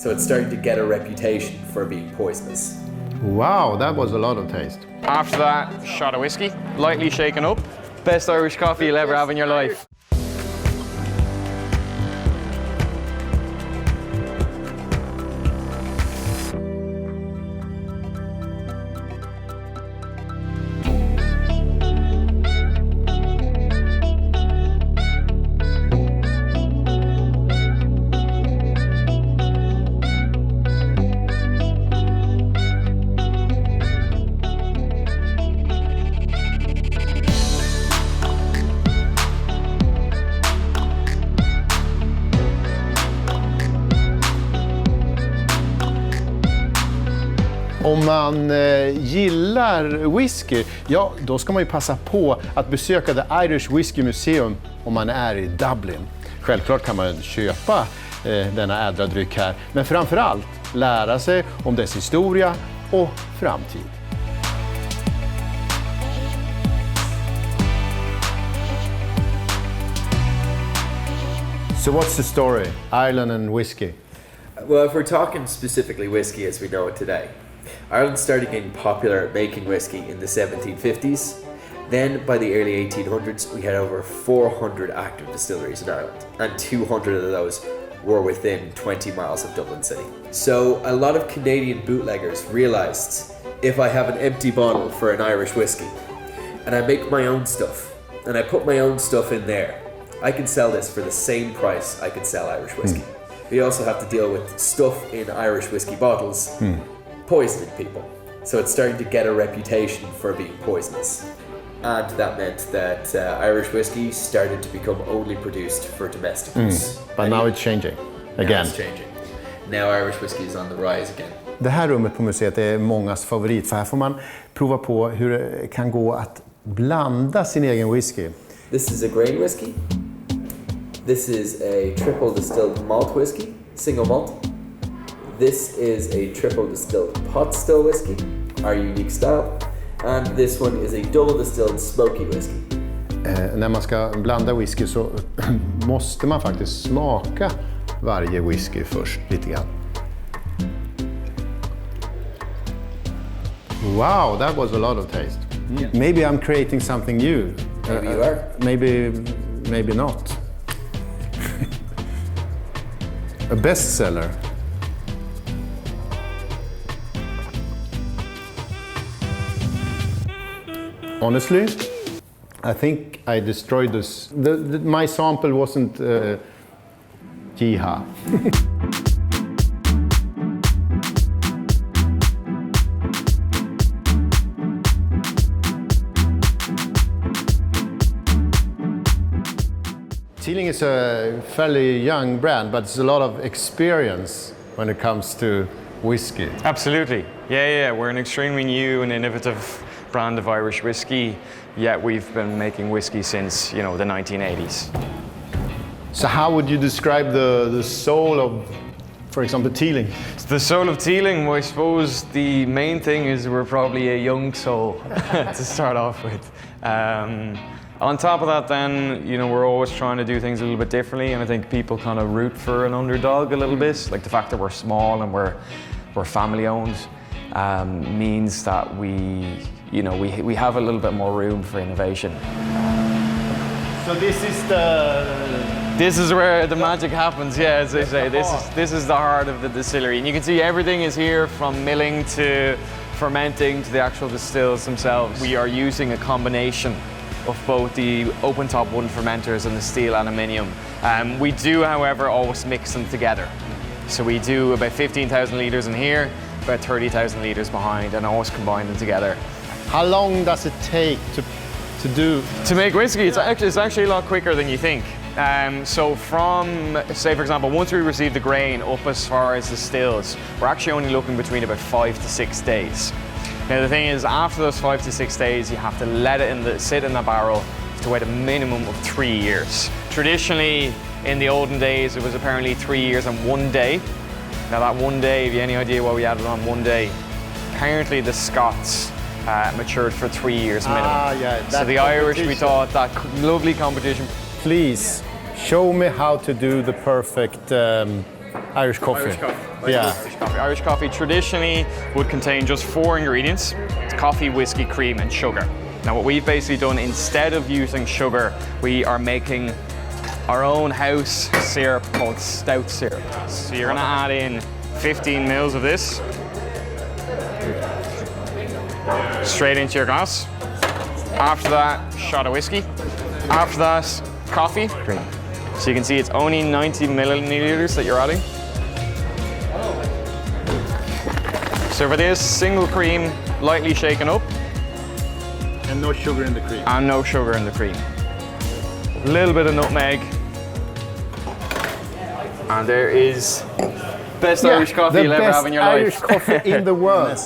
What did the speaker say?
so it's starting to get a reputation for being poisonous. Wow, that was a lot of taste. After that, shot of whiskey, lightly shaken up. Best Irish coffee you'll ever have in your life. Om man gillar whisky, ja då ska man ju passa på att besöka The Irish Whiskey Museum om man är i Dublin. Självklart kan man köpa denna ädla dryck här, men framförallt lära sig om dess historia och framtid. So what's the story? Ireland and whiskey? Well, if we're talking specifically whiskey as we know it today, Ireland started getting popular at making whiskey in the 1750s. Then by the early 1800s, we had over 400 active distilleries in Ireland, and 200 of those were within 20 miles of Dublin City. So a lot of Canadian bootleggers realized, if I have an empty bottle for an Irish whiskey, and I make my own stuff, and I put my own stuff in there, I can sell this for the same price I could sell Irish whiskey. We also have to deal with stuff in Irish whiskey bottles poisoning people. So it's starting to get a reputation for being poisonous. And that meant that Irish whiskey started to become only produced for domestic use. But now it's changing again. Now it's changing. Now Irish whiskey is on the rise again. Det här rummet på museet är mångas favorit, för här får man prova på hur det kan gå att blanda sin egen whisky. This is a grain whiskey. This is a triple distilled malt whiskey, single malt. This is a triple distilled pot still whiskey, our unique style. And this one is a double distilled smoky whiskey. När man ska blanda whisky så måste man faktiskt smaka varje whisky först lite grann. Wow, that was a lot of taste. Maybe I'm creating something new. Maybe you are. Maybe not. A bestseller. Honestly, I think I destroyed this. My sample wasn't jiha. Teeling is a fairly young brand, but it's a lot of experience when it comes to whiskey. Absolutely. Yeah. We're an extremely new and innovative brand of Irish whiskey, yet we've been making whiskey since, the 1980s. So how would you describe the soul of, for example, Teeling? The soul of Teeling, well, I suppose the main thing is we're probably a young soul to start off with. On top of that then, we're always trying to do things a little bit differently, and I think people kind of root for an underdog a little bit. Like the fact that we're small and we're family owned means that we have a little bit more room for innovation. So this is where the magic happens, yeah, as they say. This is the heart of the distillery. And you can see everything is here, from milling to fermenting to the actual distills themselves. We are using a combination of both the open top wooden fermenters and the steel aluminium. We do, however, always mix them together. So we do about 15,000 litres in here, about 30,000 litres behind, and always combine them together. How long does it take to make whiskey? It's actually a lot quicker than you think. So from, say for example, once we receive the grain up as far as the stills, we're actually only looking between about 5 to 6 days. Now the thing is, after those 5 to 6 days, you have to let it sit in the barrel to wait a minimum of 3 years. Traditionally, in the olden days, it was apparently 3 years and 1 day. Now that 1 day, have you any idea why we added on 1 day? Apparently the Scots matured for 3 years minimum. So the Irish, we thought that lovely competition. Please show me how to do the perfect Irish coffee. Irish coffee. Yeah. Irish coffee traditionally would contain just 4 ingredients. It's coffee, whiskey, cream, and sugar. Now what we've basically done, instead of using sugar, we are making our own house syrup called stout syrup. So you're gonna add in 15 mils of this straight into your glass. After that, shot of whiskey. After that, coffee. Cream. So you can see it's only 90 milliliters that you're adding. So for this, single cream, lightly shaken up. And no sugar in the cream. And no sugar in the cream. A little bit of nutmeg. And there is best Irish coffee you'll ever have in your Irish life. coffee in the world.